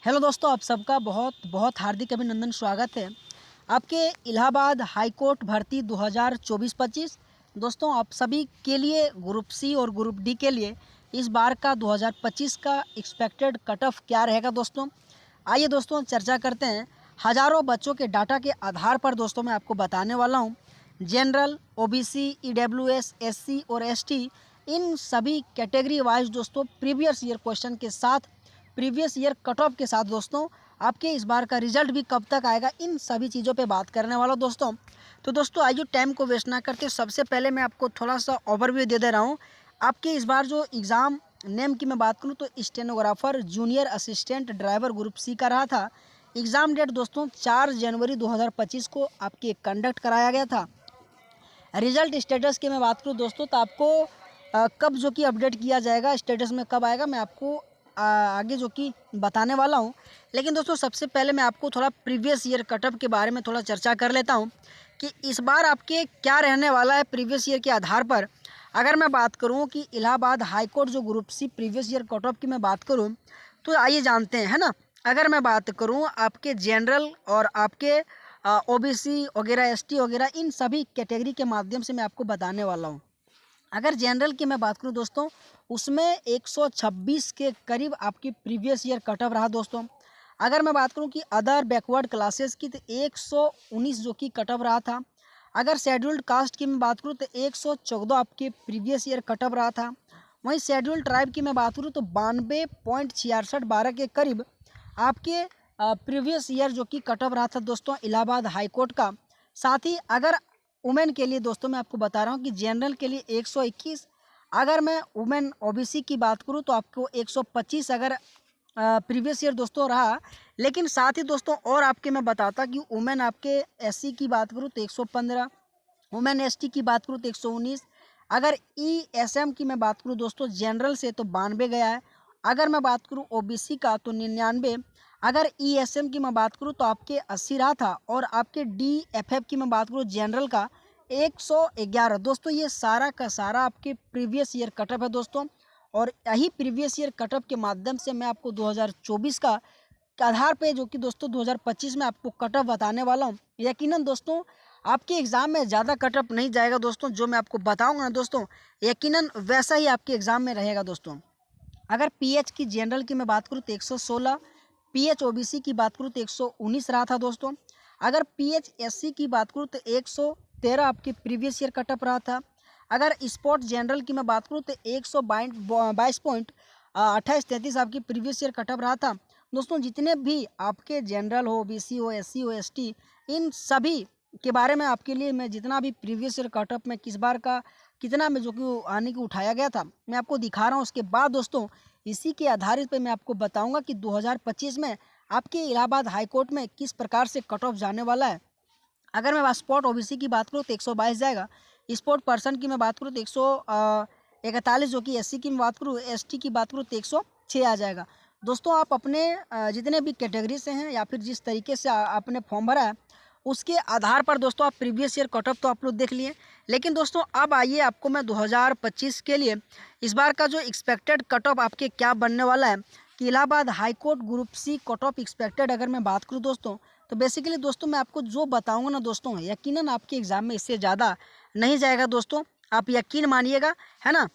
Hello दोस्तों, आप सबका बहुत बहुत हार्दिक अभिनंदन, स्वागत है आपके इलाहाबाद हाई कोर्ट भर्ती 2024-25। दोस्तों, आप सभी के लिए ग्रुप सी और ग्रुप डी के लिए इस बार का 2025 का एक्सपेक्टेड कट ऑफ क्या रहेगा। दोस्तों आइए दोस्तों चर्चा करते हैं। हज़ारों बच्चों के डाटा के आधार पर दोस्तों मैं आपको बताने वाला हूँ जनरल, ओबीसी, ईडब्ल्यूएस, एससी और एसटी, इन सभी कैटेगरी वाइज दोस्तों प्रीवियस ईयर क्वेश्चन के साथ, प्रीवियस ईयर कट ऑफ के साथ दोस्तों आपके इस बार का रिजल्ट भी कब तक आएगा, इन सभी चीज़ों पे बात करने वाला हूं दोस्तों। तो दोस्तों आइए टाइम को वेस्ट ना करते, सबसे पहले मैं आपको थोड़ा सा ओवरव्यू दे रहा हूं। आपके इस बार जो एग्ज़ाम नेम की मैं बात करूं तो stenographer junior assistant driver group C का रहा था। एग्ज़ाम डेट दोस्तों 4 जनवरी 2025 को आपके कंडक्ट कराया गया था। रिजल्ट स्टेटस की मैं बात करूँ दोस्तों तो आपको कब जो कि अपडेट किया जाएगा, स्टेटस में कब आएगा, मैं आपको आगे जो कि बताने वाला हूं। लेकिन दोस्तों सबसे पहले मैं आपको थोड़ा प्रीवियस ईयर कटअप के बारे में थोड़ा चर्चा कर लेता हूं कि इस बार आपके क्या रहने वाला है प्रीवियस ईयर के आधार पर। अगर मैं बात करूं कि इलाहाबाद हाई कोर्ट जो group C previous year cutoff की मैं बात करूँ तो आइए जानते हैं, है ना। अगर मैं बात करूँ आपके जनरल और आपके ओबीसी वगैरह, एसटी वगैरह, इन सभी कैटेगरी के माध्यम से मैं आपको बताने वाला हूँ। अगर जनरल की मैं बात करूँ दोस्तों, उसमें 126 के करीब आपकी प्रीवियस ईयर कट ऑफ रहा दोस्तों। अगर मैं बात करूँ कि अदर बैकवर्ड क्लासेस की तो 119 जो कि कट ऑफ रहा था। अगर शेड्यूल्ड कास्ट की मैं बात करूँ तो 114 आपके प्रीवियस ईयर कट ऑफ रहा था। वहीं शेड्यूल्ड ट्राइब की मैं बात करूँ तो 92.6612 के करीब आपके प्रीवियस ईयर जो कि कट ऑफ रहा था दोस्तों इलाहाबाद हाई कोर्ट का। साथ ही अगर वुमेन के लिए दोस्तों मैं आपको बता रहा हूँ कि जनरल के लिए 121, अगर मैं वुमेन ओबीसी की बात करूँ तो आपको 125 अगर प्रीवियस ईयर दोस्तों रहा। लेकिन साथ ही दोस्तों और आपके मैं बताता कि वुमेन आपके एससी की बात करूँ तो 115, वुमेन एसटी की बात करूँ तो 119। अगर ईएसएम की मैं बात करूँ दोस्तों जनरल से तो 92 गया है। अगर मैं बात करूँ ओबीसी का तो 99। अगर ईएसएम की मैं बात करूँ तो आपके 80 रहा था। और आपके डीएफएफ की मैं बात करूँ जनरल का 111 दोस्तों। ये सारा का सारा आपके प्रीवियस ईयर कटअप है दोस्तों। और यही प्रीवियस ईयर कटअप के माध्यम से मैं आपको 2024 का के आधार पे जो कि दोस्तों 2025 में आपको कटअप बताने वाला हूँ। यकीनन दोस्तों आपके एग्ज़ाम में ज़्यादा कटअप नहीं जाएगा दोस्तों, जो मैं आपको बताऊंगा ना दोस्तों यकीनन वैसा ही आपके एग्ज़ाम में रहेगा दोस्तों। अगर पीएच की जनरल की मैं बात करूँ तो 116, पीएच ओबीसी की बात करूँ तो 119 रहा था दोस्तों। अगर पीएच एससी की बात करूँ तो 113 आपके प्रीवियस ईयर कटअप रहा था। अगर स्पोर्ट जनरल की मैं बात करूँ तो 122.2833 आपकी प्रीवियस ईयर कटअप रहा था दोस्तों। जितने भी आपके जनरल हो, ओबीसी हो, एससी हो, एसटी, इन सभी के बारे में आपके लिए मैं जितना भी प्रीवियस ईयर कटअप में किस बार का कितना में जो कि आने की उठाया गया था मैं आपको दिखा रहा हूँ। उसके बाद दोस्तों इसी के आधारित पे मैं आपको बताऊंगा कि 2025 में आपके इलाहाबाद हाई कोर्ट में किस प्रकार से कट ऑफ जाने वाला है। अगर मैं स्पॉट ओबीसी की बात करूँ तो 122 जाएगा। स्पोर्ट पर्सन की मैं बात करूँ तो 141, जो कि एससी की मैं बात करूँ, एसटी की बात करूँ तो 106 आ जाएगा दोस्तों। आप अपने जितने भी कैटेगरी से हैं या फिर जिस तरीके से आपने फॉर्म भरा है उसके आधार पर दोस्तों आप प्रीवियस ईयर कट ऑफ तो आप लोग देख लिए। लेकिन दोस्तों अब आइए आपको मैं 2025 के लिए इस बार का जो एक्सपेक्टेड कट ऑफ आपके क्या बनने वाला है कि Allahabad high court group C cut off expected अगर मैं बात करूँ दोस्तों तो बेसिकली दोस्तों मैं आपको जो बताऊंगा ना दोस्तों यकीनन आपके एग्ज़ाम में इससे ज़्यादा नहीं जाएगा दोस्तों, आप यकीन मानिएगा, है ना।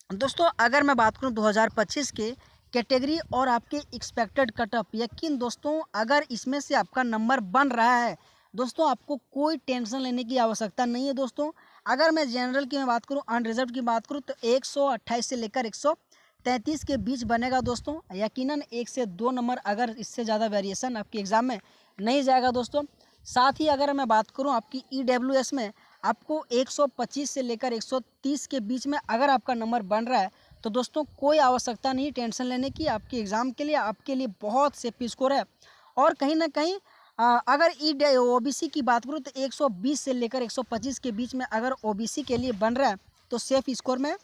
दोस्तों अगर मैं बात करूं 2025 के कैटेगरी और आपके एक्सपेक्टेड कटअप, यकीन दोस्तों अगर इसमें से आपका नंबर बन रहा है दोस्तों आपको कोई टेंशन लेने की आवश्यकता नहीं है दोस्तों। अगर मैं जनरल की मैं बात करूं, अनरिजर्व की बात करूं तो 128 से लेकर 133 के बीच बनेगा दोस्तों। यकीनन 1 से 2 नंबर अगर इससे ज़्यादा वेरिएशन आपके एग्ज़ाम में नहीं जाएगा दोस्तों। साथ ही अगर मैं बात करूं आपकी ईडब्ल्यूएस में आपको 125 से लेकर 130 के बीच में अगर आपका नंबर बन रहा है तो दोस्तों कोई आवश्यकता नहीं टेंशन लेने की। आपके एग्ज़ाम के लिए आपके लिए बहुत सेफ स्कोर है। और कहीं ना कहीं अगर ई ओबीसी की बात करूँ तो 120 से लेकर 125 के बीच में अगर ओबीसी के लिए बन रहा है तो सेफ स्कोर में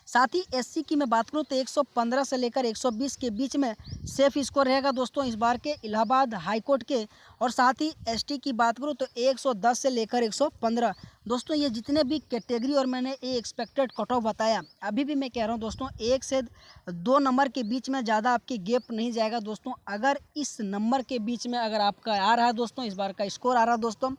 साथ ही एससी की मैं बात करूँ तो 115 से लेकर 120 के बीच में सेफ स्कोर रहेगा दोस्तों इस बार के इलाहाबाद हाई कोर्ट के। और साथ ही एसटी की बात करूँ तो 110 से लेकर 115। दोस्तों ये जितने भी कैटेगरी और मैंने ये एक्सपेक्टेड कट ऑफ बताया, अभी भी मैं कह रहा हूँ दोस्तों 1 से 2 नंबर के बीच में ज़्यादा आपके गैप नहीं जाएगा दोस्तों। अगर इस नंबर के बीच में अगर आपका आ रहा है दोस्तों, इस बार का स्कोर आ रहा है दोस्तों,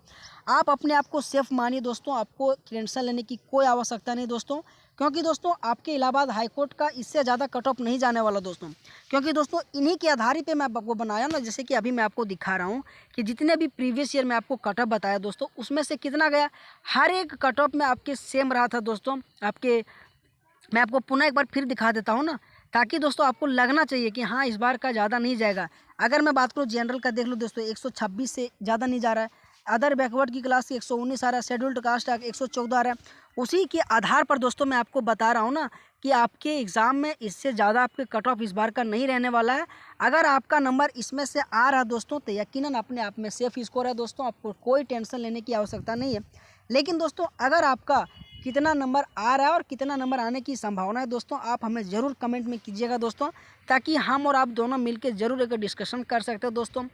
आप अपने आप को सेफ मानिए दोस्तों। आपको टेंशन लेने की कोई आवश्यकता नहीं दोस्तों, क्योंकि दोस्तों आपके इलाहाबाद हाई कोर्ट का इससे ज़्यादा कट ऑफ नहीं जाने वाला दोस्तों। क्योंकि दोस्तों इन्हीं के आधार पे मैं आपको बनाया ना, जैसे कि अभी मैं आपको दिखा रहा हूँ कि जितने भी प्रीवियस ईयर में आपको कट ऑफ बताया दोस्तों, उसमें से कितना गया, हर एक कट ऑफ में आपके सेम रहा था दोस्तों। आपके मैं आपको पुनः एक बार फिर दिखा देता हूँ ना, ताकि दोस्तों आपको लगना चाहिए कि हाँ इस बार का ज़्यादा नहीं जाएगा। अगर मैं बात करूँ जनरल का, देख लो दोस्तों 126 से ज़्यादा नहीं जा रहा है। अदर बैकवर्ड की क्लास की 119 आ रहा है, शेड्यूल्ड कास्ट 114 आ रहा है। उसी के आधार पर दोस्तों मैं आपको बता रहा हूँ ना कि आपके एग्ज़ाम में इससे ज़्यादा आपके कट ऑफ इस बार का नहीं रहने वाला है। अगर आपका नंबर इसमें से आ रहा है दोस्तों तो यकीनन अपने आप में सेफ स्कोर है दोस्तों, आपको कोई टेंशन लेने की आवश्यकता नहीं है। लेकिन दोस्तों अगर आपका कितना नंबर आ रहा है और कितना नंबर आने की संभावना है दोस्तों, आप हमें ज़रूर कमेंट में कीजिएगा दोस्तों, ताकि हम और आप दोनों मिलकर ज़रूर एक डिस्कशन कर सकते हैं दोस्तों,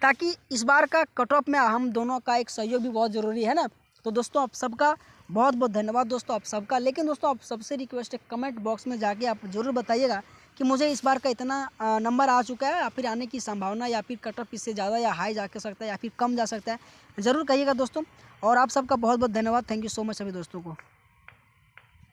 ताकि इस बार का कट ऑफ में हम दोनों का एक सहयोग भी बहुत ज़रूरी है ना। तो दोस्तों आप सबका बहुत बहुत धन्यवाद दोस्तों, आप सबका। लेकिन दोस्तों आप सबसे रिक्वेस्ट है, कमेंट बॉक्स में जाके आप ज़रूर बताइएगा कि मुझे इस बार का इतना नंबर आ चुका है, या फिर आने की संभावना, या फिर कट ऑफ इससे ज़्यादा या हाई जा सकता है, या फिर कम जा सकता है, ज़रूर कहिएगा दोस्तों। और आप सबका बहुत बहुत धन्यवाद। थैंक यू सो मच सभी दोस्तों को।